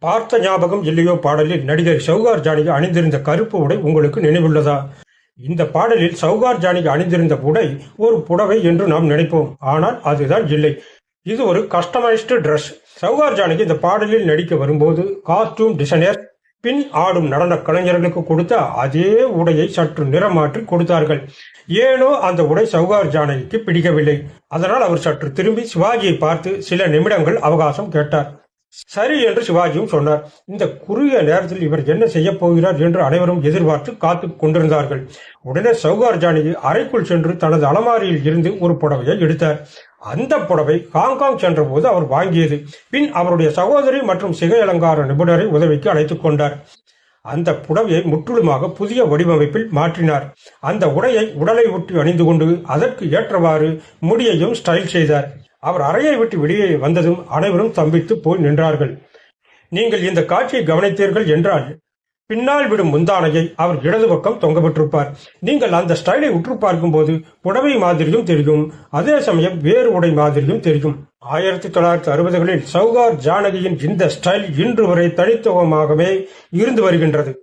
பார்த்த ஞாபகம் இல்லையோ பாடலில் நடிகர் சௌகார் ஜானகி அணிந்திருந்த கருப்பு உடை உங்களுக்கு நினைவுள்ளதா? இந்த பாடலில் சௌகார் ஜானகி அணிந்திருந்த உடை ஒரு புடவை என்று நாம் நினைப்போம். ஆனால் அதுதான் இல்லை. இது ஒரு கஸ்டமைஸ்டு ட்ரெஸ். சௌகார் ஜானகி இந்த பாடலில் நடிக்க வரும்போது காஸ்டியூம் டிசைனர் பின் ஆடும் நடன கலைஞர்களுக்கு கொடுத்த அதே உடையை சற்று நிறமாற்றி கொடுத்தார்கள். ஏனோ அந்த உடை சௌகார் ஜானகிக்கு பிடிக்கவில்லை. அதனால் அவர் சற்று திரும்பி சிவாஜியை பார்த்து சில நிமிடங்கள் அவகாசம் கேட்டார். சரி என்று சிவாஜியும் சொன்னார். இந்த குறுகிய நேரத்தில் இவர் என்ன செய்ய போகிறார் என்று அனைவரும் எதிர்பார்த்து காத்து கொண்டிருந்தார்கள். உடனே சௌகார் ஜானகி அறைக்குள் சென்று தனது அலமாரியில் இருந்து ஒரு புடவையை எடுத்தார். அந்த புடவை ஹாங்காங் சென்ற போது அவர் வாங்கியது. பின் அவருடைய சகோதரி மற்றும் சிகை அலங்கார நிபுணரை உதவிக்கு அழைத்துக் கொண்டார். அந்த புடவையை முற்றிலுமாக புதிய வடிவமைப்பில் மாற்றினார். அந்த உடையை உடலை ஒட்டி அணிந்து கொண்டு அதற்கு ஏற்றவாறு முடியையும் ஸ்டைல் செய்தார். அவர் அறையை விட்டு வெளியே வந்ததும் அனைவரும் தம்பித்து போய் நின்றார்கள். நீங்கள் இந்த காட்சியை கவனித்தீர்கள் என்றால் பின்னால் விடும் முந்தானையை அவர் இடது பக்கம் தொங்கவிட்டிருப்பார். நீங்கள் அந்த ஸ்டைலை உற்று பார்க்கும் போது புடவை மாதிரியும் தெரியும், அதே சமயம் வேறு உடை மாதிரியும் தெரியும். 1960களில் சௌகார் ஜானகியின் இந்த ஸ்டைல் இன்று வரை தனித்துவமாகவே இருந்து வருகின்றது.